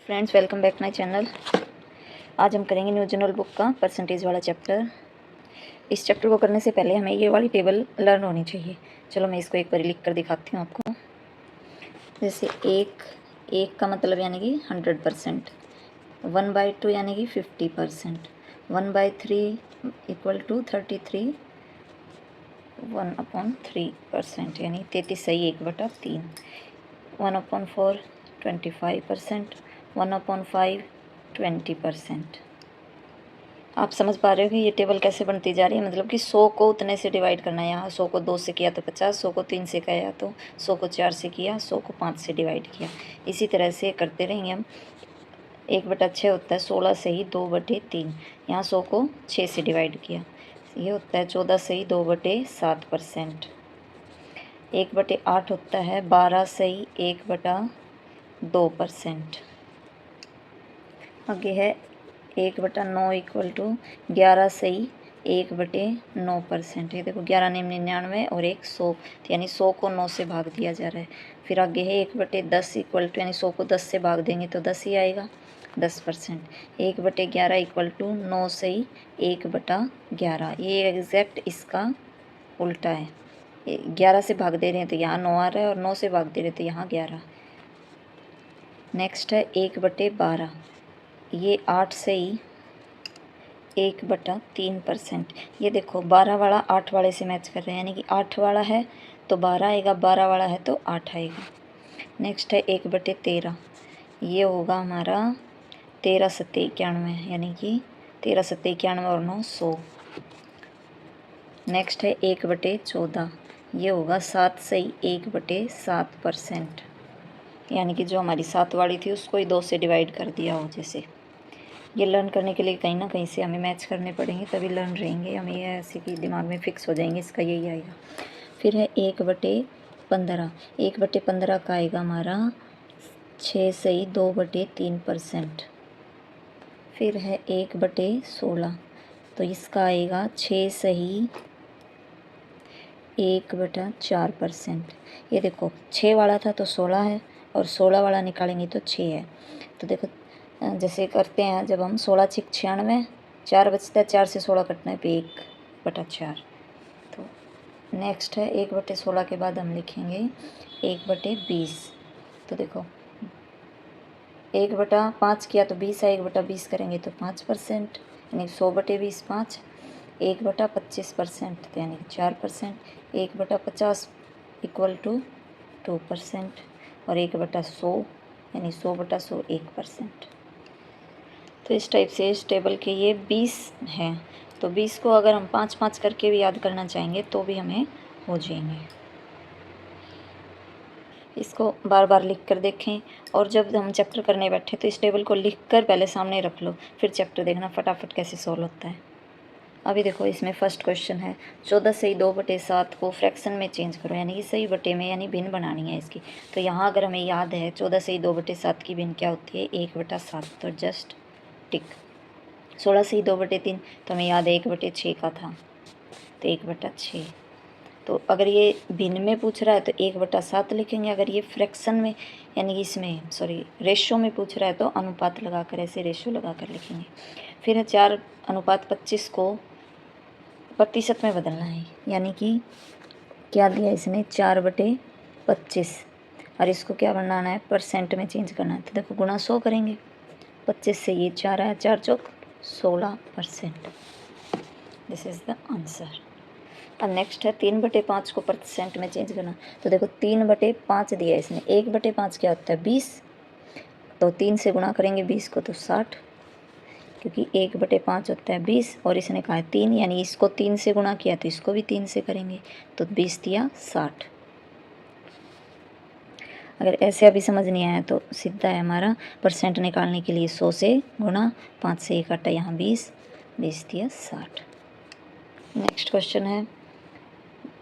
Friends, welcome back my channel. आज हम करेंगे न्यू जनरल बुक का परसेंटेज वाला चैप्टर। इस चैप्टर को करने से पहले हमें ये वाली टेबल लर्न होनी चाहिए। चलो मैं इसको एक बार लिख कर दिखाती हूँ आपको। जैसे एक का मतलब यानी कि 100%, 1/2 यानी कि 50%, 1/3 इक्वल टू 33, 1/3% यानी 33 सही 1/3, 1/4 25%, 1/5 20%। आप समझ पा रहे हो कि ये टेबल कैसे बनती जा रही है। मतलब कि 100 को उतने से डिवाइड करना है। यहाँ 100 को 2 से किया तो 50, 100 को 3 से किया तो 100 को 4 से किया, 100 को 5 से डिवाइड किया। इसी तरह से करते रहेंगे हम। 1/6 होता है 16 से ही 2/3। यहाँ 100 को 6 से डिवाइड किया, ये होता है 14 से ही 2/7%। 1/8 होता है 12 से ही 1/2%। आगे है 1/9 इक्वल टू 11 से ही 1/9%। ये देखो 11 9 99 और 1 100, यानी 100 को 9 से भाग दिया जा रहा है। फिर आगे है 1/10 इक्वल टू, यानी 100 को 10 से भाग देंगे तो 10 ही आएगा, 10%। 1/11 इक्वल टू 9 से ही 1/11। ये एग्जैक्ट इसका उल्टा है। 11 से भाग दे रहे हैं तो यहाँ 9 आ रहा है, और 9 से भाग दे रहे हैं तो यहाँ 11। नेक्स्ट है 1/12। ये 8 से ही 1/3%। ये देखो 12 वाला 8 वाले से मैच कर रहे हैं, यानी कि 8 वाला है तो 12 आएगा, 12 वाला है तो 8 आएगा। नेक्स्ट है 1/13। ये होगा हमारा 13 सत्ते 91, यानी कि 13 सत्ते 91 और 9 100। नेक्स्ट है 1/14। ये होगा 7 से ही 1/7%, यानी कि जो हमारी 7 वाली थी उसको ही 2 से डिवाइड कर दिया हो। जैसे ये लर्न करने के लिए कहीं ना कहीं से हमें मैच करने पड़ेंगे, तभी लर्न रहेंगे। हमें ये ऐसे कि दिमाग में फिक्स हो जाएंगे, इसका यही आएगा। फिर है 1/15। 1/15 का आएगा हमारा 6 से ही 2/3%। फिर है 1/16, तो इसका आएगा 6 से ही 1/4%। ये देखो 6 वाला था तो 16 है, और 16 वाला निकालेंगे तो 6 है। तो देखो जैसे करते हैं, जब हम 16 6 96, 4 बचता है, 4 से 16 कटना है पे 1/4। तो नेक्स्ट है 1/16 के बाद हम लिखेंगे 1/20। तो देखो 1/5 किया तो 20 है, 1/20 करेंगे तो 5%, यानी 100/20 5। 1/25% तो यानी 4%। 1/50 इक्वल टू 2%, और 1/100 यानी 100/100 1%। तो इस टाइप से इस टेबल के ये 20 हैं। तो 20 को अगर हम 5-5 करके भी याद करना चाहेंगे तो भी हमें हो जाएंगे। इसको बार बार लिख कर देखें, और जब हम चैप्टर करने बैठे तो इस टेबल को लिख कर पहले सामने रख लो, फिर चैप्टर देखना फटाफट कैसे सॉल्व होता है। अभी देखो इसमें फर्स्ट क्वेश्चन है 14 से ही 2/7 को फ्रैक्शन में चेंज करो, यानी कि सही बटे में, यानी भिन्न बनानी है इसकी। तो यहाँ अगर हमें याद है 14 से ही 2/7 की भिन्न क्या होती है, 1/7, तो जस्ट टिक। 16 से ही 2/3 तो हमें याद है 1/6 का था, तो 1/6। तो अगर ये भिन्न में पूछ रहा है तो 1/7 लिखेंगे। अगर ये फ्रैक्शन में यानी कि इसमें रेशो में पूछ रहा है तो अनुपात लगाकर, ऐसे रेशो लगाकर लिखेंगे। फिर है 4:25 को प्रतिशत में बदलना है, यानी कि क्या दिया इसने 4/25, और इसको क्या बनाना है, परसेंट में चेंज करना है। तो देखो गुणा 100 करेंगे, 25 से ये 4 आया, 4 चौक 16%। This is the answer. अब नेक्स्ट है 3/5 को परसेंट में चेंज करना। तो देखो 3/5 दिया है इसने, 1/5 क्या होता है 20, तो 3 से गुणा करेंगे 20 को तो 60, क्योंकि 1/5 होता है 20, और इसने कहा है 3, यानी इसको 3 से गुणा किया तो इसको भी 3 से करेंगे, तो 20 दिया 60। अगर ऐसे अभी समझ नहीं आया तो सीधा है हमारा परसेंट निकालने के लिए 100 से गुणा, 5 से 1 हटा, यहाँ 20 दिया 60। नेक्स्ट क्वेश्चन है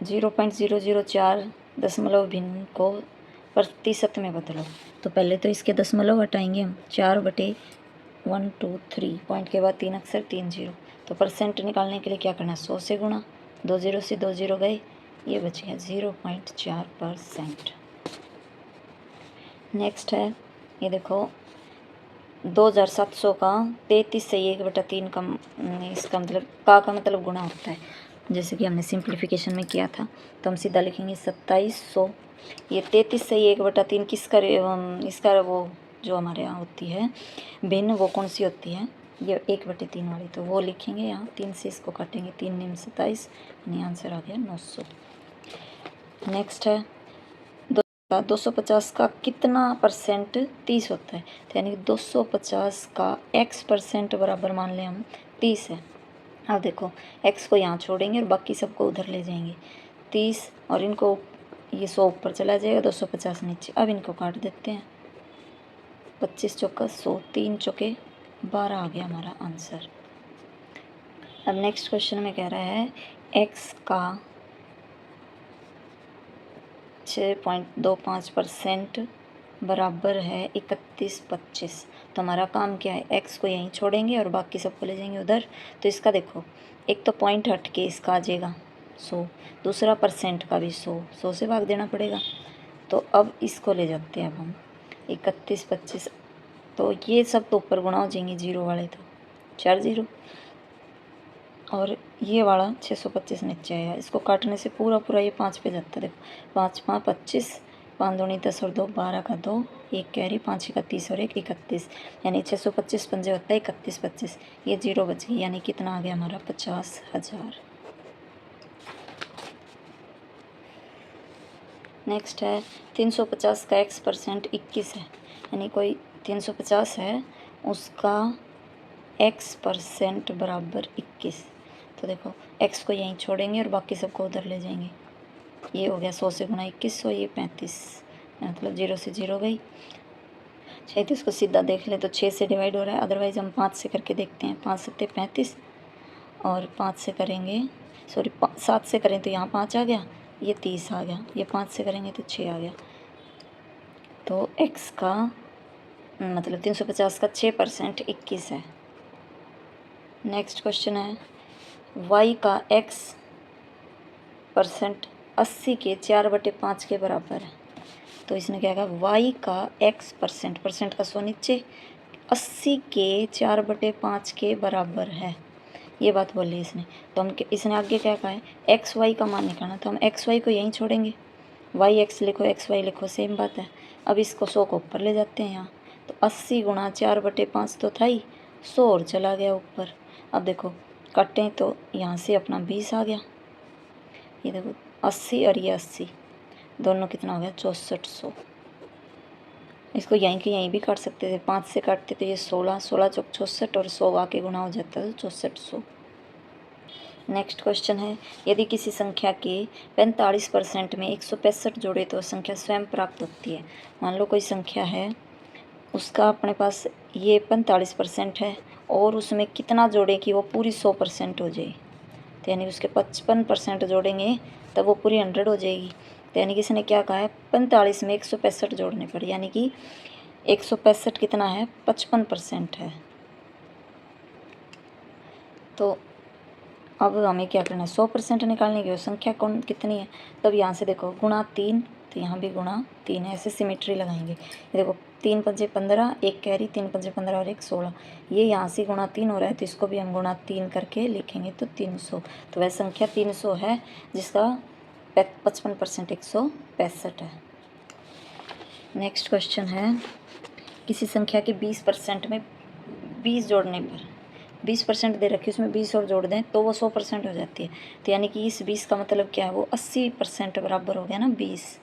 0.004 दशमलव भिन्न को प्रतिशत में बदलो। तो पहले तो इसके दशमलव हटाएंगे हम, 4/1 2 3, पॉइंट के बाद 3 अक्षर 3 0। तो परसेंट निकालने के लिए क्या करना है, 100 से गुणा, 2 0 से 2 0 गए, ये बच गया 0.4%। नेक्स्ट है ये देखो 2700 का 33 से 1/3 का इसका मतलब का मतलब गुणा होता है। जैसे कि हमने सिंप्लीफिकेशन में किया था, तो हम सीधा लिखेंगे 2700। ये 33 से 1/3 किसका इसका वो जो हमारे यहाँ होती है भिन्न, वो कौन सी होती है, ये 1/3 वाली, तो वो लिखेंगे यहाँ। 3 से इसको काटेंगे, 3 निम 27, यानी आंसर आ गया 900। नेक्स्ट है 250 का कितना परसेंट 30 होता है, तो यानी 250 का x% बराबर मान लें हम 30 है। अब देखो x को यहाँ छोड़ेंगे और बाकी सबको उधर ले जाएंगे, 30 और इनको ये 100 ऊपर चला जाएगा, 250 नीचे। अब इनको काट देते हैं, 25 चौका 100, 3 चौके 12 आ गया हमारा आंसर। अब नेक्स्ट क्वेश्चन में कह रहा है x का 6.25% बराबर है 31.25। तो हमारा काम क्या है, x को यहीं छोड़ेंगे और बाकी सबको ले जाएंगे उधर। तो इसका देखो, एक तो पॉइंट हट के इसका आ जाएगा 100, दूसरा परसेंट का भी 100 से भाग देना पड़ेगा। तो अब इसको ले जाते हैं अब हम 31.25, तो ये सब तो ऊपर गुणा हो जाएंगे, जीरो वाले तो 4 0, और ये वाला 625 नीचे आया। इसको काटने से पूरा ये 5 पे जाता है। देखो 5 5 25, 5 दूनी 10 और 2 12 का 2, 1 कैरी, 5 का 30 और 1 31, यानी 625 पंजे होता है 31 25। ये जीरो बच गई, यानी कितना आ गया हमारा 50,000। नेक्स्ट है 350 का x% 21 है, यानी कोई 350 है, उसका x% बराबर 21। तो देखो x को यहीं छोड़ेंगे और बाकी सबको उधर ले जाएंगे। ये हो गया 100 से गुना 2100, ये 35, मतलब 0 से 0 गई। 36 को सीधा देख ले तो 6 से डिवाइड हो रहा है, अदरवाइज़ हम 5 से करके देखते हैं। 5 7 35, और 5 से करेंगे, सॉरी 7 से करें तो यहाँ 5 आ गया, ये 30 आ गया, ये 5 से करेंगे तो 6 आ गया। तो x का मतलब 350 का 6% 21 है। नेक्स्ट क्वेश्चन है y का x% 80 के 4/5 के बराबर है। तो इसने क्या कहा, y का x% का 100 नीचे 80 के 4/5 के बराबर है, ये बात बोली इसने। तो हम इसने आगे क्या कहा है, एक्स वाई का मान निकालना, तो हम एक्स वाई को यहीं छोड़ेंगे, वाई एक्स लिखो एक्स वाई लिखो, सेम बात है। अब इसको 100 को ऊपर ले जाते हैं यहाँ, तो 80 गुणा 4/5 तो था ही, 100 और चला गया ऊपर। अब देखो कटें तो यहाँ से अपना 20 आ गया, ये देखो 80 और ये 80, दोनों कितना हो गया 6400। इसको यहीं के यहीं भी काट सकते थे, 5 से काटते तो ये 16 16 चौक 64 और 100 आके गुणा हो जाता है तो 6400। नेक्स्ट क्वेश्चन है यदि किसी संख्या के 45% में 165 जोड़े तो संख्या स्वयं प्राप्त होती है। मान लो कोई संख्या है, उसका अपने पास ये 45% है और उसमें कितना जोड़े कि वो पूरी 100% हो जाए, तो यानी उसके 55% जोड़ेंगे तब वो पूरी 100 हो जाएगी। तो यानी कि इसने क्या कहा है, 45 में 165 जोड़ने पड़े, यानी कि 165 कितना है 55% है। तो अब हमें क्या करना है, 100% निकालने की, वो संख्या कौन कितनी है। तब यहाँ से देखो गुणा 3, तो यहाँ भी गुणा 3 है, ऐसे सिमेट्री लगाएंगे। ये देखो 3 पंजे 15, 1 कैरी, 3 पंजे 15 और 1 16, ये यहाँ से गुणा 3 हो रहा है, तो इसको भी हम गुणा 3 करके लिखेंगे तो 300। तो वह संख्या 300 है जिसका 55% 165 है। नेक्स्ट क्वेश्चन है किसी संख्या के 20% में 20 जोड़ने पर 20% दे रखी, उसमें 20 और जोड़ दें तो वो 100% हो जाती है। तो यानी कि इस 20 का मतलब क्या है, वो 80% बराबर हो गया ना 20।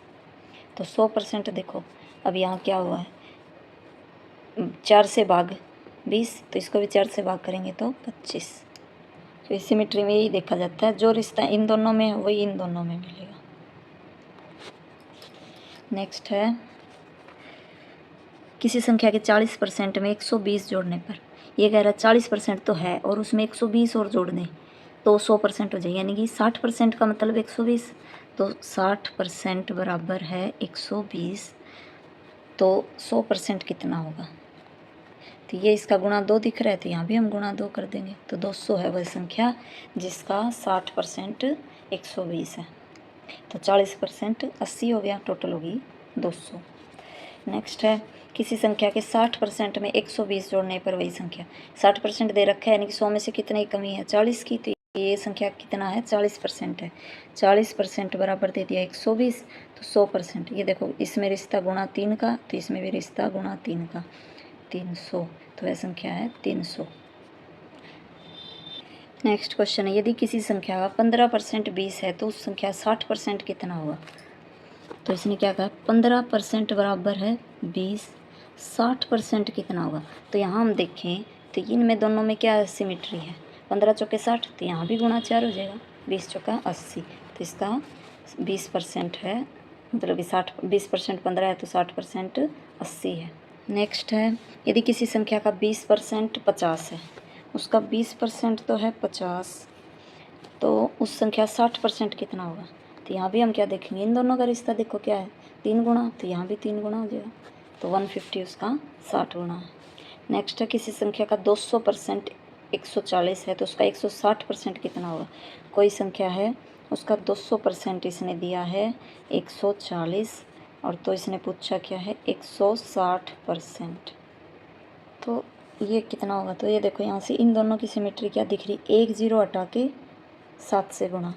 तो 100% देखो अब यहाँ क्या हुआ है, 4 से भाग 20, तो इसको भी 4 से भाग करेंगे तो 25। तो इस सिमेट्री में यही देखा जाता है, जो रिश्ता इन दोनों में है वही इन दोनों में मिलेगा। नेक्स्ट है किसी संख्या के 40% में 120 जोड़ने पर, ये कह रहा है 40% तो है और उसमें 120 और जोड़ दें तो 100% हो जाए, यानी कि 60% का मतलब 120, तो 60% बराबर है 120, तो 100% कितना होगा। तो ये इसका गुणा 2 दिख रहा है, तो यहाँ भी हम गुणा 2 कर देंगे, तो 200 है वह संख्या जिसका 60% 120 है। तो 40% 80 हो गया, टोटल होगी 200। नेक्स्ट है किसी संख्या के 60% में 120 जोड़ने पर वही संख्या, 60% दे रखा है, यानी कि 100 में से कितने की कमी है, 40 की। तो ये संख्या कितना है, 40% है। 40% बराबर दे दिया 120, तो 100%। ये देखो इसमें रिश्ता गुणा 3 का, तो इसमें भी रिश्ता गुणा 3 का, 300। तो वह संख्या है 300। नेक्स्ट क्वेश्चन है, यदि किसी संख्या का 15% 20 है तो उस संख्या 60% कितना होगा। तो इसने क्या कहा, 15% बराबर है 20, 60% कितना होगा। तो यहाँ हम देखें तो इनमें दोनों में क्या सिमिट्री है, 15 चौके 60, तो यहाँ भी गुणा 4 हो जाएगा, 20 चौका 80, तो इसका 20% है, मतलब कि 20% 15 है तो 60% 80 है। नेक्स्ट है, यदि किसी संख्या का 20% 50 है, उसका 20% तो है 50, तो उस संख्या 60% कितना होगा। तो यहाँ भी हम क्या देखेंगे, इन दोनों का रिश्ता देखो क्या है, 3 गुणा, तो यहाँ भी 3 गुणा हो जाएगा, तो 150 उसका 60 गुणा है। नेक्स्ट है, किसी संख्या का 200% 140 है तो उसका 160% कितना होगा। कोई संख्या है उसका 200% इसने दिया है 140, और तो इसने पूछा क्या है 160%, तो ये कितना होगा। तो ये देखो यहाँ से इन दोनों की सिमेट्री क्या दिख रही, 1 0 हटा के 7 से गुणा,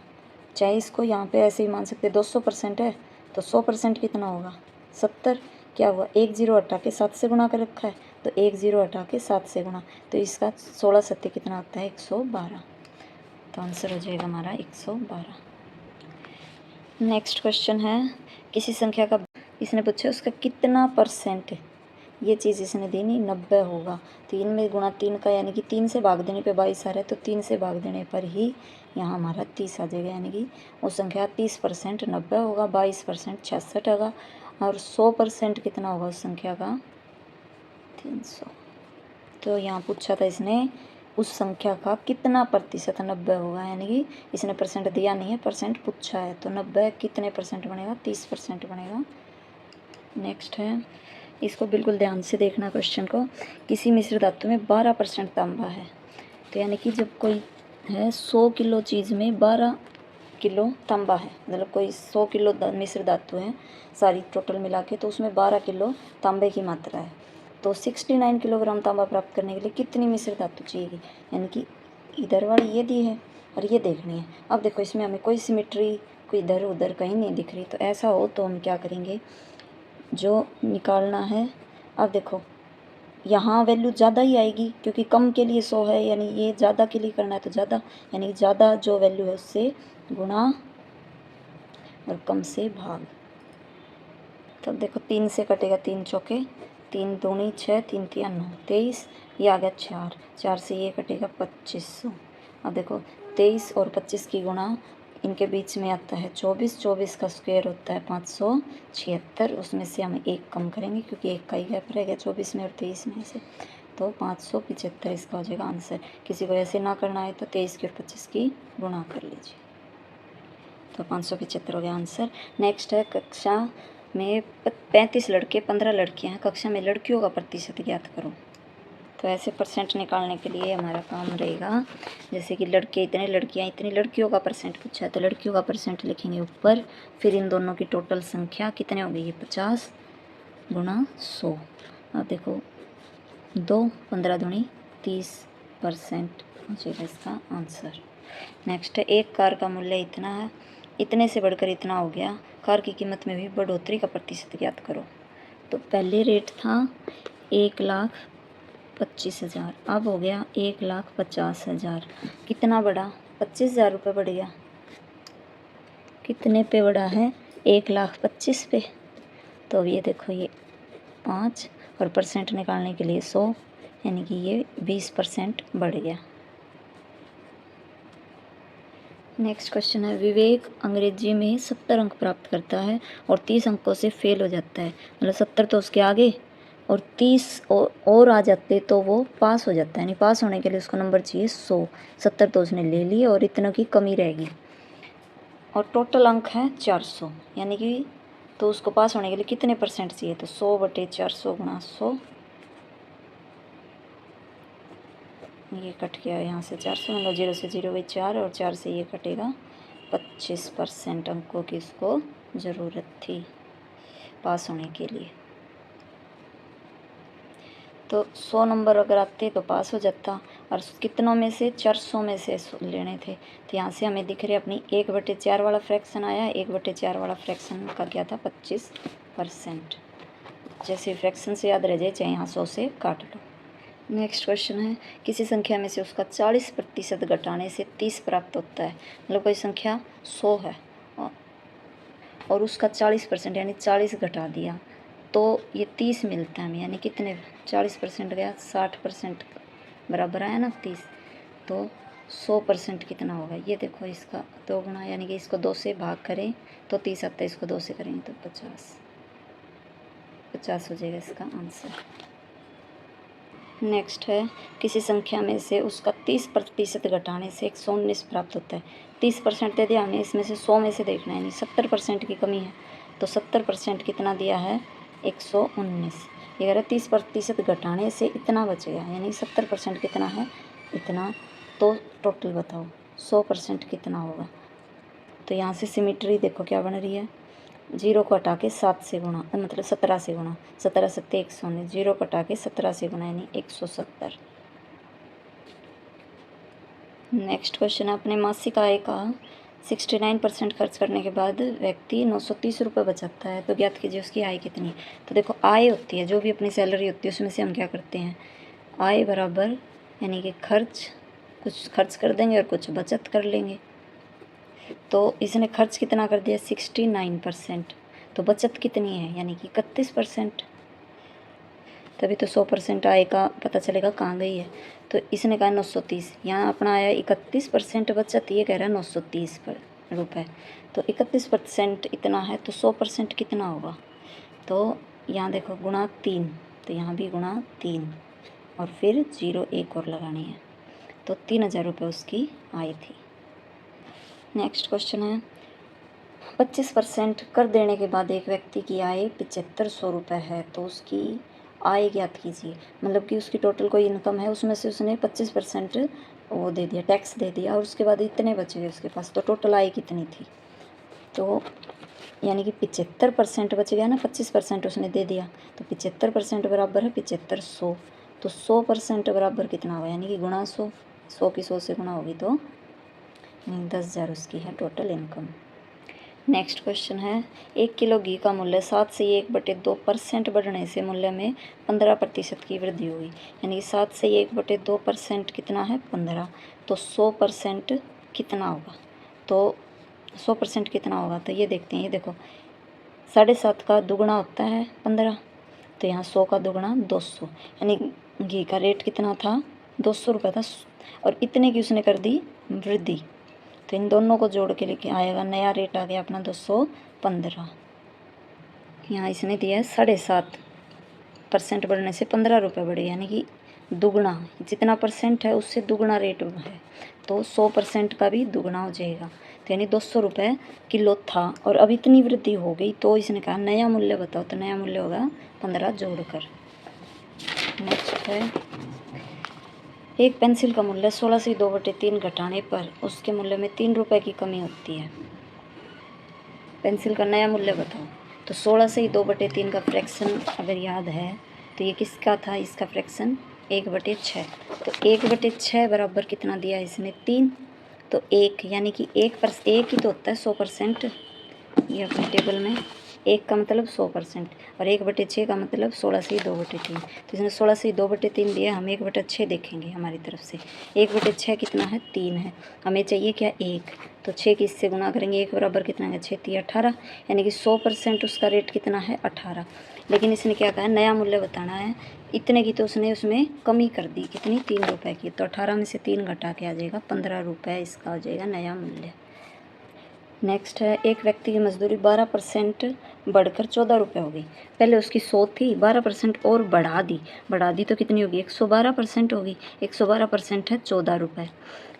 चाहे इसको यहाँ पे ऐसे ही मान सकते 200% है तो 100% कितना होगा 70, क्या हुआ 1 0 हटा के 7 से गुणा कर रखा है, तो 1 0 हटा के 7 से गुणा, तो इसका 16 7 कितना होता है 112, तो आंसर हो जाएगा हमारा 112। नेक्स्ट क्वेश्चन है, किसी संख्या का इसने पूछा उसका कितना परसेंट, ये चीज़ इसने दी नहीं, 90 होगा। 3 में गुणा 3 का, यानी कि 3 से भाग देने पे 22 आ रहा है, तो 3 से भाग देने पर ही यहाँ हमारा 30 आ जाएगा, यानी कि वो संख्या 30% 90 होगा, 22% 66 होगा, और 100% कितना होगा उस संख्या का 300। तो यहाँ पूछा था इसने उस संख्या का कितना प्रतिशत 90 होगा, यानी कि इसने परसेंट दिया नहीं है, परसेंट पूछा है, तो 90 कितने परसेंट बनेगा, 30% बनेगा। नेक्स्ट है, इसको बिल्कुल ध्यान से देखना क्वेश्चन को, किसी मिश्र धातु में 12% तांबा है, तो यानी कि जब कोई है 100 किलो चीज़ में 12 किलो तांबा है, मतलब कोई 100 किलो मिश्र धातु है सारी टोटल मिला के, तो उसमें 12 किलो तांबे की मात्रा है, तो 69 किलोग्राम तांबा प्राप्त करने के लिए कितनी मिश्र धातु चाहिए, यानी कि इधर वाली ये दी है और ये देखनी है। अब देखो इसमें हमें कोई सिमेट्री कोई इधर उधर कहीं नहीं दिख रही, तो ऐसा हो तो हम क्या करेंगे, जो निकालना है, अब देखो यहाँ वैल्यू ज़्यादा ही आएगी क्योंकि कम के लिए 100 है, यानी ये ज़्यादा के लिए करना है तो ज़्यादा, यानी ज़्यादा जो वैल्यू है उससे गुणा और कम से भाग। तो देखो 3 से कटेगा 3 चौके 3 दूनी 6 3 तिया 9 23, ये आ गया 4, 4 से ये कटेगा 2500। अब देखो 23 और 25 की गुणा, इनके बीच में आता है 24, 24 का स्क्वायर होता है 576, उसमें से हम एक कम करेंगे क्योंकि एक का ही गैप रहेगा 24 में और 23 में से, तो 575 इसका हो जाएगा आंसर। किसी को ऐसे ना करना है तो 23 की और 25 की गुणा कर लीजिए, तो 575 हो गया आंसर। नेक्स्ट है, कक्षा में 35 लड़के 15 लड़कियां हैं, कक्षा में लड़कियों का प्रतिशत ज्ञात करो। तो ऐसे परसेंट निकालने के लिए हमारा काम रहेगा, जैसे कि लड़के इतने लड़कियां इतनी, लड़कियों का परसेंट पूछा है तो लड़कियों का परसेंट लिखेंगे ऊपर, फिर इन दोनों की टोटल संख्या कितने हो गई, ये 50 गुणा 100। अब देखो 2 15 दूनी 30% हो जाएगा इसका आंसर। नेक्स्ट है, एक कार का मूल्य इतना है, इतने से बढ़कर इतना हो गया, कार की कीमत में भी बढ़ोतरी का प्रतिशत ज्ञात करो। तो पहले रेट था 1,25,000, अब हो गया 1,50,000, कितना बढ़ा 25,000 रुपये बढ़ गया, कितने पे बढ़ा है 1,25,000 पे। तो अब ये देखो ये 5 और परसेंट निकालने के लिए 100, यानी कि ये 20% बढ़ गया। नेक्स्ट क्वेश्चन है, विवेक अंग्रेजी में 70 अंक प्राप्त करता है और 30 अंकों से फेल हो जाता है, मतलब 70 तो उसके आगे और 30 और आ जाते तो वो पास हो जाता है, यानी पास होने के लिए उसको नंबर चाहिए 100, 70 तो उसने ले लिए और इतनों की कमी रहेगी, और टोटल अंक है 400, यानी कि तो उसको पास होने के लिए कितने परसेंट चाहिए, तो 100/400 गुणा 100, ये कट गया यहाँ से 400, मतलब 0 से 0 गई 4 और 4 से ये कटेगा 25% अंकों की इसको ज़रूरत थी पास होने के लिए। तो 100 नंबर अगर आते तो पास हो जाता, और कितनों में से 400 में से लेने थे। तो यहाँ से हमें दिख रही है अपनी 1/4 वाला फ्रैक्शन आया, 1/4 वाला फ्रैक्शन का क्या था 25%। जैसे फ्रैक्शन से याद रह जाए चाहे यहाँ 100 से काट लो। नेक्स्ट क्वेश्चन है, किसी संख्या में से उसका 40% घटाने से 30 प्राप्त होता है। मतलब कोई संख्या 100 है और उसका 40% यानी 40 घटा दिया तो ये 30 मिलता है हमें, यानी कितने 40% गया 60% बराबर आया ना 30, तो 100% कितना होगा ये देखो, इसका 2 गुना, यानी कि इसको 2 से भाग करें तो 30 आता है, इसको 2 से करेंगे तो 50 हो जाएगा इसका आंसर। नेक्स्ट है, किसी संख्या में से उसका 30% घटाने से 119 प्राप्त होता है। 30% दे दिया हमने, इसमें से 100 में से देखना है, यानी 70% की कमी है, तो 70% कितना दिया है 119। ये कह रहा है 30% घटाने से इतना बचेगा, यानी 70% कितना है इतना, तो टोटल बताओ 100% कितना होगा। तो यहाँ से सिमिट्री देखो क्या बन रही है, 0 को हटा के 7 से गुणा, मतलब 17 से गुणा, 17 सत्ते 119, 0 को हटा के 17 से गुणा यानी 170। नेक्स्ट क्वेश्चन है, अपने मासिक आय का 69% खर्च करने के बाद व्यक्ति 930 रुपये बचाता है, तो ज्ञात कीजिए उसकी आय कितनी। तो देखो आय होती है जो भी अपनी सैलरी होती है उसमें से हम क्या करते हैं, आय बराबर यानी कि खर्च, कुछ खर्च कर देंगे और कुछ बचत कर लेंगे। तो इसने खर्च कितना कर दिया 69%, तो बचत कितनी है यानी कि 31%, तभी तो 100% आय का पता चलेगा कहाँ गई है। तो इसने कहा 930, यहाँ अपना आया 31% बचत, ये कह रहा है 930 रुपये, तो 31% इतना है, तो 100% कितना होगा। तो यहाँ देखो गुणा 3, तो यहाँ भी गुणा 3 और फिर 0 एक और लगानी है, तो 3000 रुपये उसकी आय थी। नेक्स्ट क्वेश्चन है, 25% कर देने के बाद एक व्यक्ति की आय 7500 रुपये है, तो उसकी आय ज्ञात कीजिए। मतलब कि उसकी टोटल कोई इनकम है, उसमें से उसने 25% वो दे दिया, टैक्स दे दिया, और उसके बाद इतने बचे गए उसके पास, तो टोटल आय कितनी थी। तो यानी कि 75% बच गया ना, 25% उसने दे दिया, तो 75% बराबर है 7500, तो 100% बराबर कितना होगा, यानी कि गुणा 100, 100 की 100 से गुणा होगी तो 10,000 उसकी है टोटल इनकम। नेक्स्ट क्वेश्चन है, 1 किलो घी का मूल्य 7 से 1/2% बढ़ने से मूल्य में 15% की वृद्धि हुई, यानी 7 से 1/2% कितना है 15, तो 100% कितना होगा। तो 100% कितना होगा, तो ये देखते हैं, ये देखो 7.5 का दुगुना होता है 15, तो यहाँ 100 का दुगुना 200, यानी घी का रेट कितना था 200 रुपये था, और इतने की उसने कर दी वृद्धि, तो इन दोनों को जोड़ के लेके आएगा, नया रेट आ गया अपना 215। यहाँ इसने दिया है 7.5% बढ़ने से 15 रुपये बढ़े, यानी कि दुगना, जितना परसेंट है उससे दुगना रेट है, तो 100% का भी दुगना हो जाएगा, तो यानी 200 रुपये किलो था, और अब इतनी वृद्धि हो गई, तो इसने कहा नया मूल्य बताओ, तो नया मूल्य होगा 15 जोड़कर। नेक्स्ट है, एक पेंसिल का मूल्य 16 से 2/3 घटाने पर उसके मूल्य में 3 रुपये की कमी होती है। पेंसिल का नया मूल्य बताओ। तो 16 से 2/3 का फ्रैक्शन अगर याद है तो ये किसका था, इसका फ्रैक्शन 1/6, तो 1/6 बराबर कितना दिया इसने 3, तो 1, यानी कि 1 ही तो होता है 100%, ये अपनी टेबल में 1 का मतलब 100% और 1/6 का मतलब 16 से 2/3, तो इसने 16 से 2/3 दिया, हम 1/6 देखेंगे हमारी तरफ से, 1/6 कितना है 3 है, हमें चाहिए क्या 1, तो 6 की इससे गुना करेंगे, 1 बराबर कितना है 6 3 18, यानी कि 100% उसका रेट कितना है 18। लेकिन इसने क्या कहा नया मूल्य बताना है, इतने की तो उसने उसमें कमी कर दी, कितनी 3 रुपये की, तो 18 में से 3 घटा के आ जाएगा 15 रुपये, इसका हो जाएगा नया मूल्य। नेक्स्ट है, एक व्यक्ति की मजदूरी 12% बढ़कर 14 रुपये हो गई, पहले उसकी 100 थी, 12% और बढ़ा दी तो कितनी होगी 112% होगी, 112% है 14 रुपये।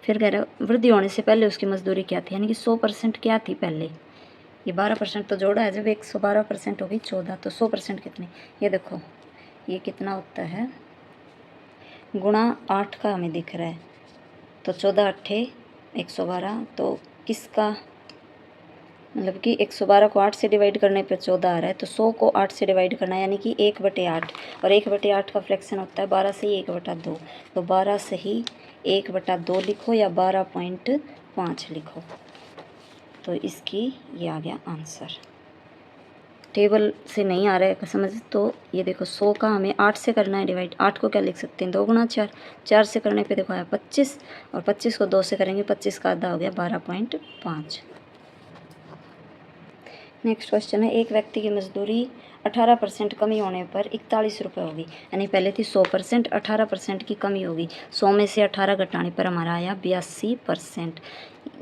फिर कह रहे वृद्धि होने से पहले उसकी मजदूरी क्या थी, यानी कि 100% क्या थी पहले, ये 12% तो जोड़ा है, जब 112% होगी 14, तो 100% कितनी, ये देखो ये कितना होता है गुणा 8 का हमें दिख रहा है, तो 14 8 112, तो किसका मतलब कि 112 को 8 से डिवाइड करने पे 14 आ रहा है, तो 100 को 8 से डिवाइड करना है, यानी कि 1/8। और 1/8 का फ्रैक्शन होता है 12 से ही 1/2। तो 12 से ही 1/2 लिखो या 12.5 लिखो। तो इसकी ये आ गया आंसर। टेबल से नहीं आ रहा है समझ, तो ये देखो 100 का हमें 8 से करना है डिवाइड। 8 को क्या लिख सकते हैं, 2 गुना 4। 4 से करने पे देखो आया 25, और 25 को 2 से करेंगे, 25 का आधा हो गया 12.5। नेक्स्ट क्वेश्चन है, एक व्यक्ति की मजदूरी 18% कमी होने पर 41 रुपये होगी। यानी पहले थी 100%, 18% की कमी होगी। 100 में से 18 घटाने पर हमारा आया 82%।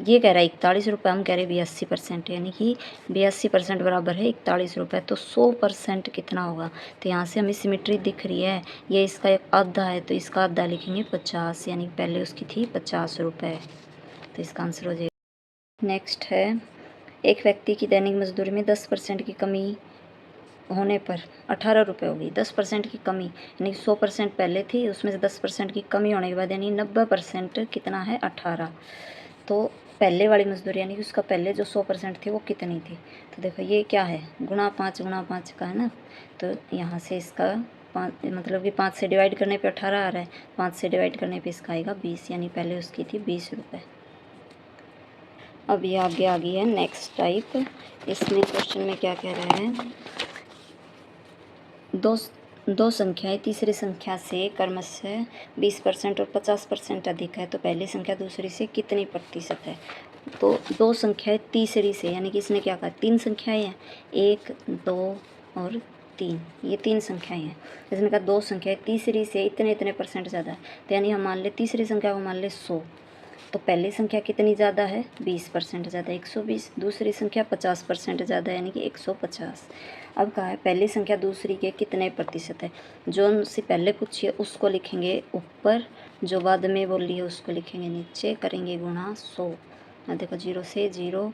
ये कह रहा है 41 रुपये, हम कह रहे हैं 82%, यानी कि 82% बराबर है 41 रुपये। तो 100% कितना होगा, तो यहाँ से हमें सिमेट्री दिख रही है, ये इसका एक आधा है, तो इसका आधा लिखेंगे 50, यानी पहले उसकी थी 50 रुपये। तो इसका आंसर हो जाएगा। नेक्स्ट है, एक व्यक्ति की दैनिक मजदूरी में 10% की कमी होने पर 18 रुपये होगी। 10% की कमी यानी 100% पहले थी, उसमें से 10% की कमी होने के बाद यानी 90% कितना है 18। तो पहले वाली मजदूरी यानी कि उसका पहले जो 100% थी वो कितनी थी, तो देखो ये क्या है, गुणा 5 का है ना। तो यहाँ से इसका 5 मतलब कि 5 से डिवाइड करने पे 18 आ रहा है, 5 से डिवाइड करने पे इसका आएगा 20, यानी पहले उसकी थी 20 रुपये। अब ये आगे आ गई है नेक्स्ट टाइप। इसमें क्वेश्चन में क्या कह रहा है, दो संख्याएं तीसरी संख्या से क्रमशः 20% और 50% अधिक है, तो पहली संख्या दूसरी से कितनी प्रतिशत है। तो दो संख्याएं तीसरी से, यानी कि इसने क्या कहा, 3 संख्याएं हैं, 1, 2 और 3, ये 3 संख्याएं हैं। इसने कहा दो संख्याएं तीसरी से इतने इतने % ज़्यादा है, तो यानी हम मान ले तीसरी संख्या को मान ले 100, तो पहली संख्या कितनी ज़्यादा है, 20% ज़्यादा 120। दूसरी संख्या 50% ज़्यादा यानी कि 150। अब कहा है पहली संख्या दूसरी के कितने प्रतिशत है। जो उनसे पहले पूछिए उसको लिखेंगे ऊपर, जो बाद में बोली है उसको लिखेंगे नीचे, करेंगे गुणा 100। देखो 0 से 0,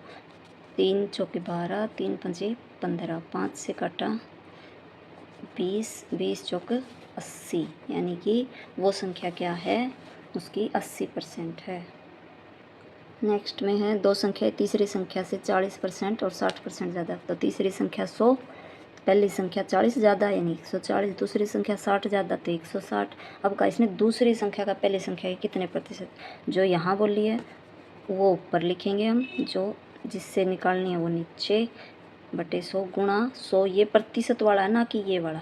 3 चौके 12, 3 पंजे 15, 5 से काटा 20, 20 चौक 80, यानी कि वो संख्या क्या है, उसकी 80% है। नेक्स्ट में है दो संख्या तीसरी संख्या से 40% और 60% ज़्यादा, तो तीसरी संख्या 100, पहली संख्या 40 ज़्यादा यानी 140, दूसरी संख्या 60 ज़्यादा तो 160। अब का इसने दूसरी संख्या का पहली संख्या के कितने प्रतिशत, जो यहाँ बोली है वो ऊपर लिखेंगे हम, जो जिससे निकालनी है वो नीचे, बटे 100 गुणा 100। ये प्रतिशत वाला है ना कि ये वाला,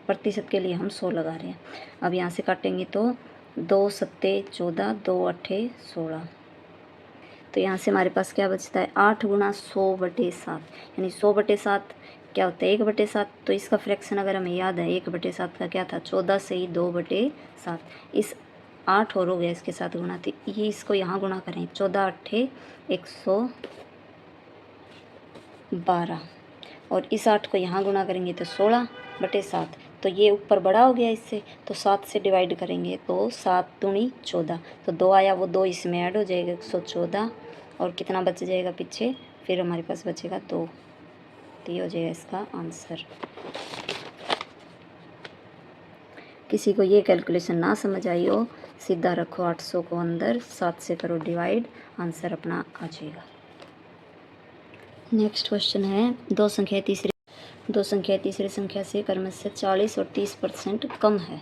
प्रतिशत के लिए हम 100 लगा रहे हैं। अब यहाँ से काटेंगे तो 2 सत्ते 14, 2 अट्ठे 16, तो यहाँ से हमारे पास क्या बचता है, 8 गुणा 100/7, यानी 100/7 क्या होता है 1/7। तो इसका फ्रैक्शन अगर हमें याद है 1/7 का क्या था, 14 से ही 2/7, इस 8 और हो गया इसके साथ गुणा, तो ये इसको यहाँ गुणा करें, 14 अट्ठे 112, और इस 8 को यहाँ गुणा करेंगे तो 16/7, तो ये ऊपर बड़ा हो गया इससे, तो 7 से डिवाइड करेंगे तो 7 दूनी 14, तो 2 आया वो 2 इसमें ऐड हो जाएगा 114, और कितना बच जाएगा पीछे, फिर हमारे पास बचेगा 2, तो ये हो जाएगा इसका आंसर। किसी को ये कैलकुलेशन ना समझ आई हो, सीधा रखो 800 को अंदर, 7 से करो डिवाइड, आंसर अपना आ जाएगा। नेक्स्ट क्वेश्चन है, दो संख्या तीसरी संख्या से क्रमशः 40 और 30% कम है,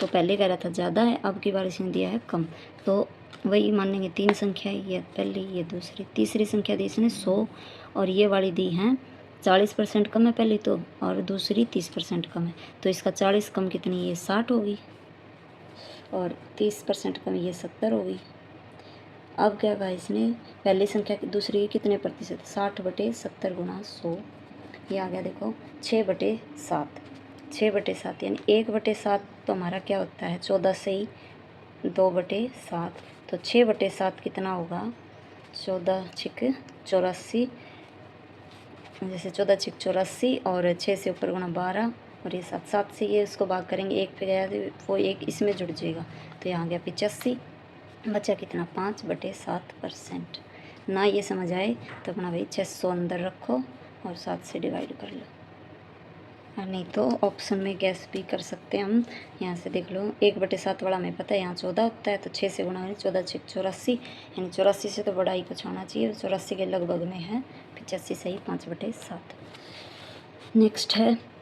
तो पहले कह रहा था ज़्यादा है, अब की बार इसने दिया है कम, तो वही मानेंगे 3 संख्या, ये पहली ये दूसरी, तीसरी संख्या दी इसने 100, और ये वाली दी हैं 40% कम है पहली तो, और दूसरी 30% कम है, तो इसका 40 कम कितनी, ये 60 होगी, और 30% कम ये 70 होगी। अब क्या कहा इसने, पहली संख्या की दूसरी के कितने प्रतिशत, 60/70 गुणा 100, ये आ गया देखो 6/7, 6/7 यानी 1/7, तो हमारा क्या होता है 14 से ही 2/7, तो 6/7 कितना होगा, 14 छिक 84, जैसे 14 छिक 84, और 6 से ऊपर गुणा 12, और ये 7 से ये इसको भाग करेंगे, 1 पे गया तो वो 1 इसमें जुड़ जाएगा, तो यहाँ गया 85, बचा कितना 5/7%। ना ये समझ आए तो अपना भाई 600 अंदर रखो और 7 से डिवाइड कर लो। और नहीं तो ऑप्शन में गैस भी कर सकते हैं हम। यहाँ से देख लो 1/7 वाला हमें पता है यहाँ 14 होता है, तो 6 से गुणा करें, 14 6 84, यानी 84 से तो बड़ा ही कुछ होना चाहिए, 84 के लगभग में है, 85 सही 5/7। नेक्स्ट है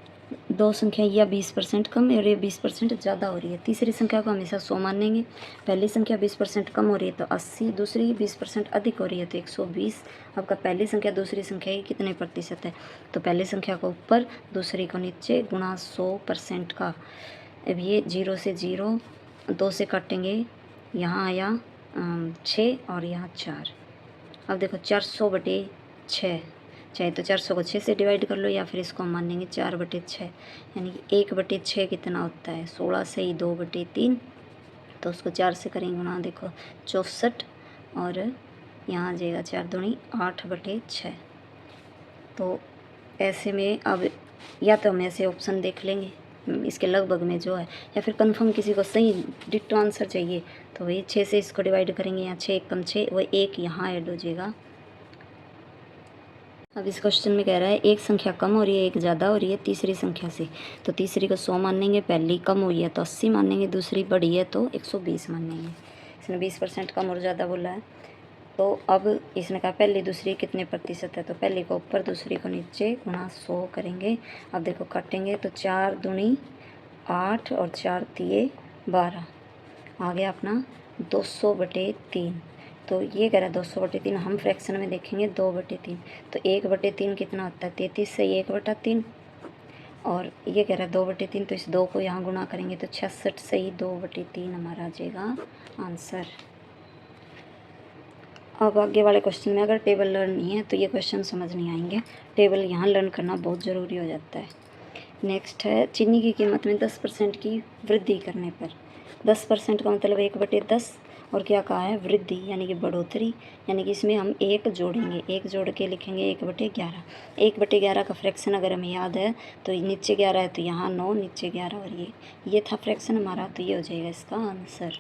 दो संख्या या 20% कम और ये 20% ज़्यादा हो रही है। तीसरी संख्या को हमेशा 100 मानेंगे। पहली संख्या 20% कम हो रही है तो 80, दूसरी 20% अधिक हो रही है तो 120। आपका पहली संख्या दूसरी संख्या की कितने प्रतिशत है, तो पहली संख्या को ऊपर दूसरी को नीचे गुणा 100% का। अब ये 0 से 0, 2 से काटेंगे, यहाँ आया 6 और यहाँ 4। अब देखो 400/6, चाहे तो 400 को 6 से डिवाइड कर लो या फिर इसको हम मानेंगे 4/6, यानी कि 1/6 कितना होता है, 16 से ही 2/3, तो उसको 4 से करेंगे गुणा, देखो 64, और यहाँ आ जाएगा 4 दूनी 8/6। तो ऐसे में अब या तो हम ऐसे ऑप्शन देख लेंगे इसके लगभग में जो है, या फिर कंफर्म किसी को सही डिट्टो आंसर चाहिए तो वही 6 से इसको डिवाइड करेंगे, यहाँ 6 कम 6, वही 1 यहाँ ऐड हो जाएगा। अब इस क्वेश्चन में कह रहा है एक संख्या कम हो रही है, एक ज़्यादा हो रही है तीसरी संख्या से, तो तीसरी को 100 मानेंगे, पहली कम हुई है तो 80 मानेंगे, दूसरी बढ़ी है तो 120 मानेंगे। इसने 20% कम और ज़्यादा बोला है। तो अब इसने कहा पहली दूसरी कितने प्रतिशत है, तो पहली को ऊपर दूसरी को नीचे गुणा 100 करेंगे। अब देखो काटेंगे तो 4 दूनी 8 और 4 तिये 12, आ गया अपना 200/3। तो ये कह रहा है 200/3, हम फ्रैक्शन में देखेंगे 2/3, तो 1/3 कितना होता है 33 से 1/3, और ये कह रहा है 2/3, तो इस 2 को यहाँ गुणा करेंगे तो 66 से ही 2/3 हमारा आ जाएगा आंसर। अब आगे वाले क्वेश्चन में अगर टेबल लर्न नहीं है तो ये क्वेश्चन समझ नहीं आएंगे, टेबल यहाँ लर्न करना बहुत ज़रूरी हो जाता है। नेक्स्ट है चीनी की कीमत में 10% की वृद्धि करने पर, 10% का मतलब 1/10, और क्या कहा है वृद्धि यानी कि बढ़ोतरी, यानी कि इसमें हम 1 जोड़ेंगे, 1 जोड़ के लिखेंगे 1/11। 1/11 का फ्रैक्शन अगर हमें याद है तो नीचे 11 है तो यहाँ 9, नीचे 11, और ये था फ्रैक्शन हमारा, तो ये हो जाएगा इसका आंसर।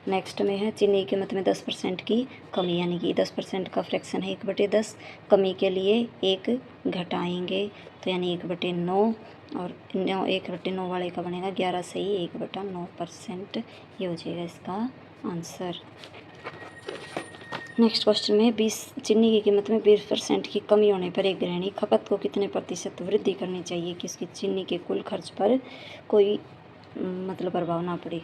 नेक्स्ट में है चीनी की कीमत में 10% की कमी, यानी कि 10% का फ्रैक्शन है 1/10, कमी के लिए 1 घटाएंगे तो यानी 1/9, और 1/9 वाले का बनेगा 11 से ही 1/9%, ये हो जाएगा इसका आंसर। नेक्स्ट क्वेश्चन में चीनी की कीमत में 20% की कमी होने पर एक गृहिणी खपत को कितने प्रतिशत वृद्धि करनी चाहिए कि उसकी चीनी के कुल खर्च पर कोई मतलब प्रभाव ना पड़े,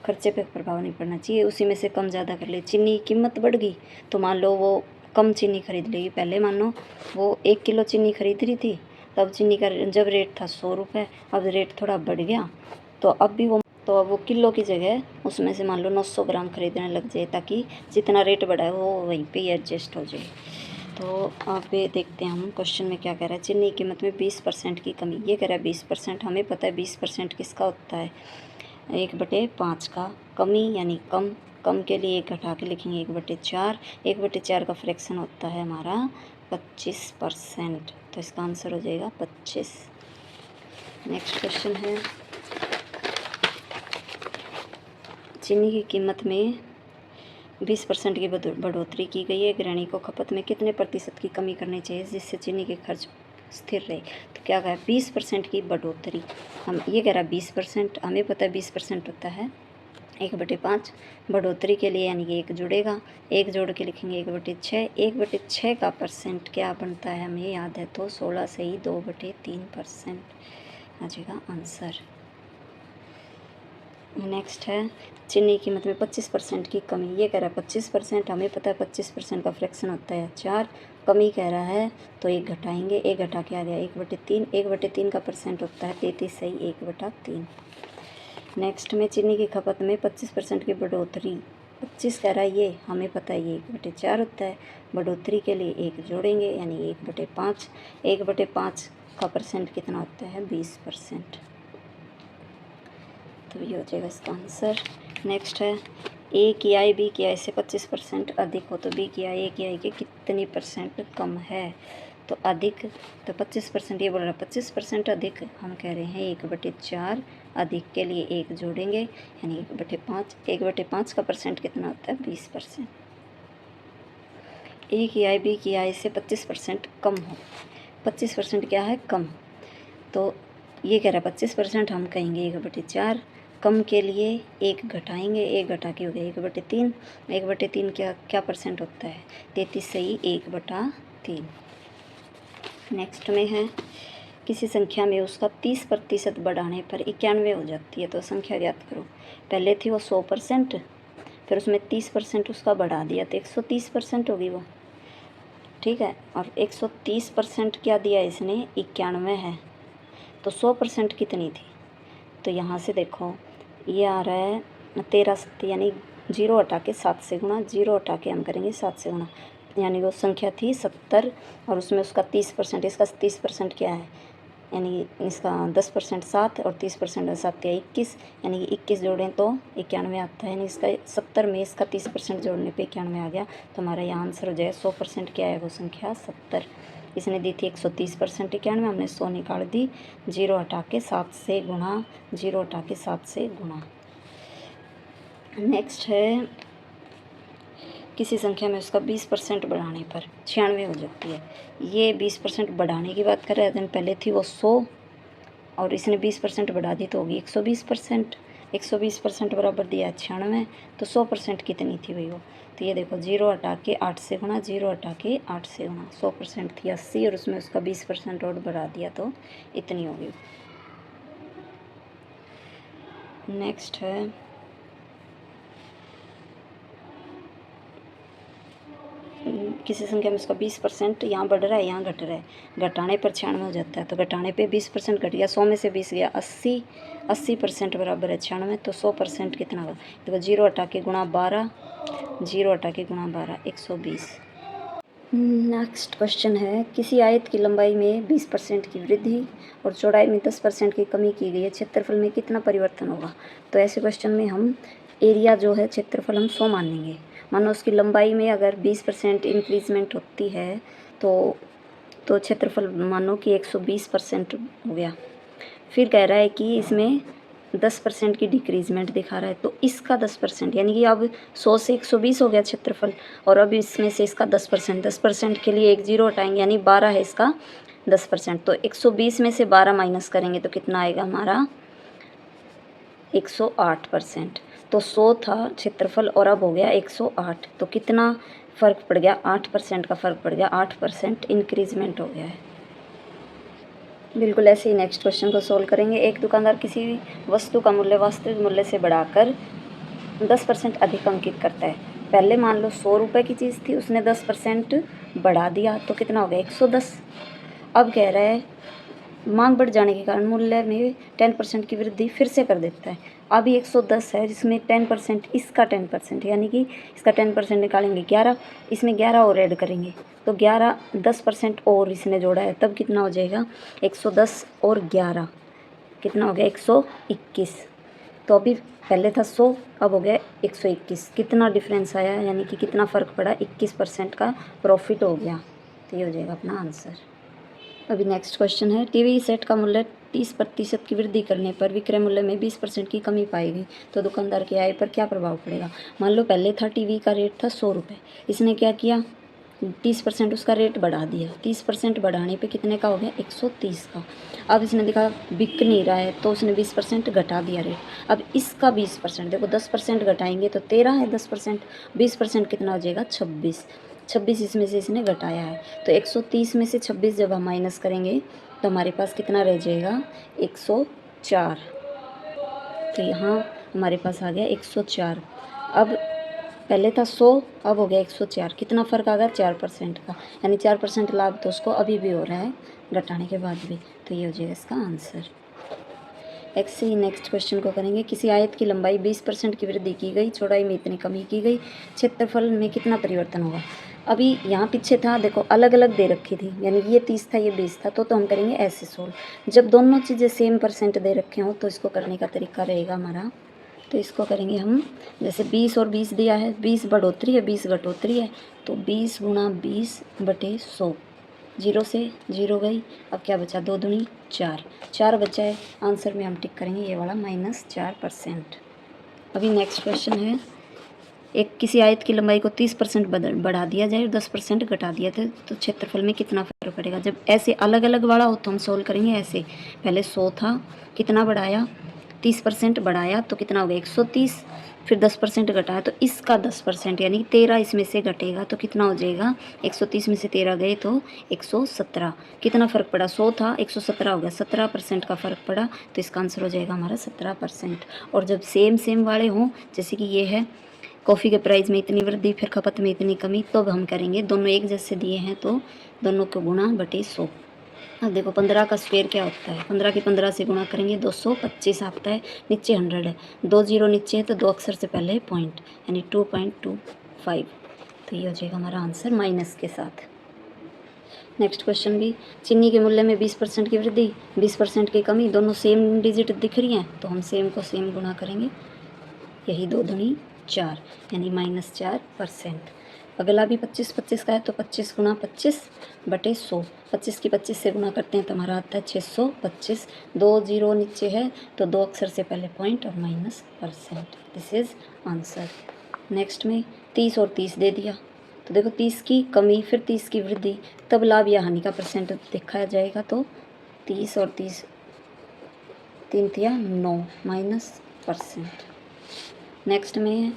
खर्चे पे प्रभाव नहीं पड़ना चाहिए, उसी में से कम ज़्यादा कर ले। चीनी की कीमत बढ़ गई तो मान लो वो कम चीनी खरीद लेगी, पहले मान लो वो 1 किलो चीनी खरीद रही थी, तब चीनी का जब रेट था 100 रुपये, अब रेट थोड़ा बढ़ गया तो अब वो किलो की जगह उसमें से मान लो 900 ग्राम खरीदने लग जाए, ताकि जितना रेट बढ़ा है वो वहीं पे एडजस्ट हो जाए। तो आप ये देखते हैं हम क्वेश्चन में क्या कह रहा है, चीनी की कीमत में 20% की कमी, ये कह रहा है 20%, हमें पता है 20% किसका होता है 1/5 का, कमी यानी कम, कम के लिए 1 घटा के लिखेंगे 1/4, 1/4 का फ्रैक्शन होता है हमारा 25%, तो इसका आंसर हो जाएगा 25। नेक्स्ट क्वेश्चन है चीनी की कीमत में 20% की बढ़ोतरी की गई है, गृहिणी को खपत में कितने प्रतिशत की कमी करनी चाहिए जिससे चीनी के खर्च स्थिर रहे, तो क्या कहा है 20% की बढ़ोतरी, हम ये कह रहा है 20%, हमें पता है 20% होता है 1/5, बढ़ोतरी के लिए यानी कि 1 जुड़ेगा, 1 जोड़ के लिखेंगे 1/6, 1/6 का परसेंट क्या बनता है हमें याद है तो 16 से ही 2/3% आ जाएगा आंसर। नेक्स्ट है चीनी की कीमत में 25% की कमी, ये कह रहा है 25%, हमें पता है 25% का फ्रैक्शन होता है 4, कमी कह रहा है तो 1 घटाएंगे, 1 घटा के आ गया 1/3, 1/3 का परसेंट होता है 33 से ही 1/3। नेक्स्ट में चीनी की खपत में 25% की बढ़ोतरी, 25 कह रहा है ये, हमें पता है ये 1/4 होता है, बढ़ोतरी के लिए 1 जोड़ेंगे यानी 1/5, 1/5 का परसेंट कितना होता है 20%, तो ये हो जाएगा इसका आंसर। नेक्स्ट है ए की आई बी की आई से 25% अधिक हो तो बी की आई ए की आई के कितनी परसेंट कम है, तो अधिक, तो 25%, ये बोल रहा है 25% अधिक, हम कह रहे हैं 1/4, अधिक के लिए 1 जोड़ेंगे यानी 1/5, 1/5 का परसेंट कितना होता है 20%। ए की आई बी की आई से 25% कम हो, 25% क्या है कम, तो ये कह रहा है 25%, हम कहेंगे 1/4। कम के लिए 1 घटाएंगे, 1 घटा के हो गया 1/3। 1/3 क्या परसेंट होता है? 33 सही 1/3। नेक्स्ट में है किसी संख्या में उसका 30% बढ़ाने पर 91 हो जाती है, तो संख्या ज्ञात करो। पहले थी वो 100%, फिर उसमें 30% उसका बढ़ा दिया तो 130% होगी वो, ठीक है। और 130% क्या दिया इसने? 91 है, तो 100% कितनी थी? तो यहाँ से देखो ये आ रहा है 13 7, यानी 0 हटा के 7 से गुणा, 0 हटा के हम करेंगे 7 से गुणा, यानी वो संख्या थी 70 और उसमें उसका 30%, इसका 30% क्या है? यानी इसका 10% 7 और 30% 7 या 21, यानी 21 जोड़ें तो 91 आता है, यानी इसका 70 में इसका 30% जोड़ने पे 91 आ गया। तो हमारा यहाँ आंसर हो जाएगा 100% क्या है वो संख्या 70। इसने दी थी 130% 91, हमने 100 निकाल दी, 0 हटा के 7 से गुणा, 0 हटा के 7 से गुणा। नेक्स्ट है किसी संख्या में उसका 20% बढ़ाने पर 96 हो जाती है। ये 20% बढ़ाने की बात कर रहे हैं, पहले थी वो 100 और इसने 20% बढ़ा दी तो होगी 120%। 120% बराबर दिया है 96, तो 100% कितनी थी भाई वो? तो ये देखो 0 हटा के 8 से गुणा, 0 हटा के 8 से गुणा, 100% थी 80 और उसमें उसका 20% और बढ़ा दिया तो इतनी होगी। नेक्स्ट है किसी संख्या में उसका 20% यहाँ बढ़ रहा है, यहाँ घट रहा है, घटाने पर 96 हो जाता है, तो घटाने पे 20% घट गया, 100 में से 20 गया 80, 80% बराबर है 96, तो 100% कितना होगा? देखो 0 हटा के गुणा 12, 0 हटा के गुणा 12, 120। नेक्स्ट क्वेश्चन है किसी आयत की लंबाई में 20% की वृद्धि और चौड़ाई में 10% की कमी की गई है, क्षेत्रफल में कितना परिवर्तन होगा? तो ऐसे क्वेश्चन में हम एरिया जो है क्षेत्रफल हम 100 मानेंगे। मानो उसकी लंबाई में अगर 20% इंक्रीजमेंट होती है तो क्षेत्रफल मानो कि 120% हो गया। फिर कह रहा है कि इसमें 10% की डिक्रीजमेंट दिखा रहा है, तो इसका 10%, यानी कि अब 100 से 120 हो गया क्षेत्रफल और अब इसमें से इसका 10%, 10% के लिए एक 0 हटाएंगे, यानी 12 है इसका 10%, तो 120 में से 12 माइनस करेंगे तो कितना आएगा हमारा? 108%। तो 100 था क्षेत्रफल और अब हो गया 108, तो कितना फ़र्क पड़ गया? 8% का फ़र्क पड़ गया, 8% इंक्रीजमेंट हो गया है। बिल्कुल ऐसे ही नेक्स्ट क्वेश्चन को सोल्व करेंगे। एक दुकानदार किसी वस्तु का मूल्य वास्तविक मूल्य से बढ़ाकर 10% अधिक अंकित करता है। पहले मान लो 100 रुपये की चीज़ थी, उसने 10% बढ़ा दिया तो कितना हो गया? 110। अब कह रहा है मांग बढ़ जाने के कारण मूल्य में 10% की वृद्धि फिर से कर देता है। अभी 110 है जिसमें 10%, इसका 10%, यानी कि इसका 10% निकालेंगे 11, इसमें 11 और ऐड करेंगे तो 11, 10% और इसने जोड़ा है, तब कितना हो जाएगा? 110 और 11 कितना हो गया? 121। तो अभी पहले था 100, अब हो गया 121। कितना डिफरेंस आया, यानी कि कितना फ़र्क पड़ा? 21% का प्रॉफिट हो गया। तो ये हो जाएगा अपना आंसर। अभी नेक्स्ट क्वेश्चन है टीवी सेट का मूल्य 30% की वृद्धि करने पर विक्रय मूल्य में 20% की कमी पाई गई, तो दुकानदार की आय पर क्या प्रभाव पड़ेगा? मान लो पहले था टीवी का रेट था 100 रुपये, इसने क्या किया? 30% उसका रेट बढ़ा दिया, 30% बढ़ाने पे कितने का हो गया? 130 का। अब इसने देखा बिक नहीं रहा है तो उसने 20% घटा दिया रेट। अब इसका 20%, देखो 10% घटाएंगे तो 13 है 10%, 20% कितना हो जाएगा? 26। 26 इसमें से इसने घटाया है, तो 130 में से 26 जब हम माइनस करेंगे तो हमारे पास कितना रह जाएगा? 104। तो यहाँ हमारे पास आ गया 104। अब पहले था 100, अब हो गया 104। कितना फ़र्क आ गया? 4% का, यानी 4% लाभ तो उसको अभी भी हो रहा है घटाने के बाद भी। तो ये हो जाएगा इसका आंसर। ऐसे ही नेक्स्ट क्वेश्चन को करेंगे किसी आयत की लंबाई 20% की वृद्धि की गई, चौड़ाई में इतनी कमी की गई, क्षेत्रफल में कितना परिवर्तन होगा? अभी यहाँ पीछे था देखो अलग अलग दे रखी थी, यानी ये 30 था ये 20 था, तो हम करेंगे ऐसे सोल्व। जब दोनों चीज़ें सेम परसेंट दे रखे हों तो इसको करने का तरीका रहेगा हमारा, तो इसको करेंगे हम जैसे 20 और 20 दिया है, 20 बढ़ोतरी है 20 घटोतरी है, तो 20 गुणा 20/100, 0 से 0 गई, अब क्या बचा? 2 दूनी 4, 4 बचा है, आंसर में हम टिक करेंगे ये वाला -4%। अभी नेक्स्ट क्वेश्चन है एक किसी आयत की लंबाई को 30% बढ़ा दिया जाए और 10% घटा दिया जाए तो क्षेत्रफल में कितना फर्क पड़ेगा। जब ऐसे अलग अलग वाला हो तो हम सोल्व करेंगे ऐसे, पहले 100 था, कितना बढ़ाया 30% बढ़ाया तो कितना हो गया 130, फिर 10% घटाया तो इसका 10% यानी 13 इसमें से घटेगा तो कितना हो जाएगा 130 में से 13 गए तो 117। कितना फ़र्क पड़ा 100 था 117 हो गया, 17% का फ़र्क पड़ा तो इसका आंसर हो जाएगा हमारा 17%। और जब सेम सेम वाले हों, जैसे कि ये है कॉफ़ी के प्राइस में इतनी वृद्धि फिर खपत में इतनी कमी, तो अब हम करेंगे दोनों एक जैसे दिए हैं तो दोनों को गुणा बटे 100। अब देखो 15 का स्क्वायर क्या होता है, 15 की 15 से गुणा करेंगे 225 आता है, नीचे 100 है, 2 जीरो नीचे है तो 2 अक्षर से पहले पॉइंट यानी 2.25, तो ये हो जाएगा हमारा आंसर माइनस के साथ। नेक्स्ट क्वेश्चन भी, चीनी के मूल्य में 20% की वृद्धि 20% की कमी, दोनों सेम डिजिट दिख रही हैं तो हम सेम को सेम गुणा करेंगे, यही 2 दूनी 4 यानी -4%। अगला भी 25 का है तो 25 गुणा 25 बटे 100, 25 की 25 से गुणा करते हैं तो हमारा आता है 625, 2 जीरो नीचे है तो 2 अक्षर से पहले पॉइंट और -%, दिस इज़ आंसर। नेक्स्ट में 30 और 30 दे दिया तो देखो 30 की कमी फिर 30 की वृद्धि, तब लाभ या हानि का परसेंट दिखाया जाएगा तो 30 और 30 3 तिया 9 -%। नेक्स्ट में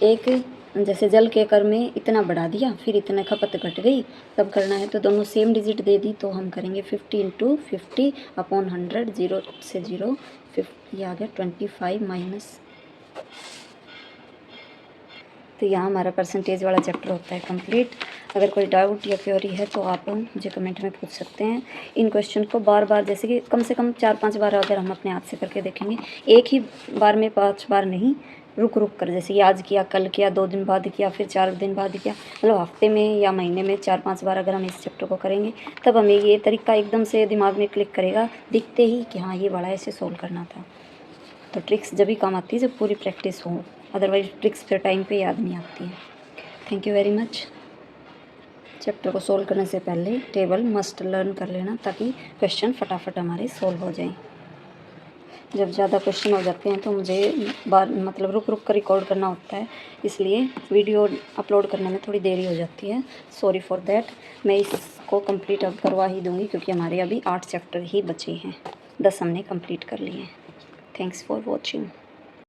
एक जैसे जल के कर में इतना बढ़ा दिया फिर इतना खपत घट गई, तब करना है तो दोनों सेम डिजिट दे दी तो हम करेंगे 50 × 50 अपॉन 100, 0 से 0 50, ये आ गया 25 माइनस। तो यहाँ हमारा परसेंटेज वाला चैप्टर होता है कंप्लीट। अगर कोई डाउट या क्वेरी है तो आप मुझे कमेंट में पूछ सकते हैं। इन क्वेश्चन को बार बार जैसे कि कम से कम 4-5 बार अगर हम अपने हाथ से करके देखेंगे, एक ही बार में 5 बार नहीं, रुक रुक कर, जैसे कि आज किया, कल किया, 2 दिन बाद किया, फिर 4 दिन बाद किया, मतलब हफ्ते में या महीने में 4-5 बार अगर हम इस चैप्टर को करेंगे तब हमें ये तरीका एकदम से दिमाग में क्लिक करेगा दिखते ही कि हाँ ये वाला ऐसे सोल्व करना था। तो ट्रिक्स जब भी काम आती है जब पूरी प्रैक्टिस हो, अदरवाइज ट्रिक्स फिर टाइम पे याद नहीं आती है। Thank you very much. Chapter को सोल्व करने से पहले टेबल मस्ट लर्न कर लेना ताकि क्वेश्चन फटाफट हमारे सोल्व हो जाएं। जब ज़्यादा क्वेश्चन हो जाते हैं तो मुझे मतलब रुक रुक कर रिकॉर्ड करना होता है, इसलिए वीडियो अपलोड करने में थोड़ी देरी हो जाती है, सॉरी फॉर दैट। मैं इसको कंप्लीट अब करवा ही दूँगी क्योंकि हमारे अभी 8 चैप्टर ही बचे हैं, 10 हमने कंप्लीट कर लिए हैं। Thanks for watching.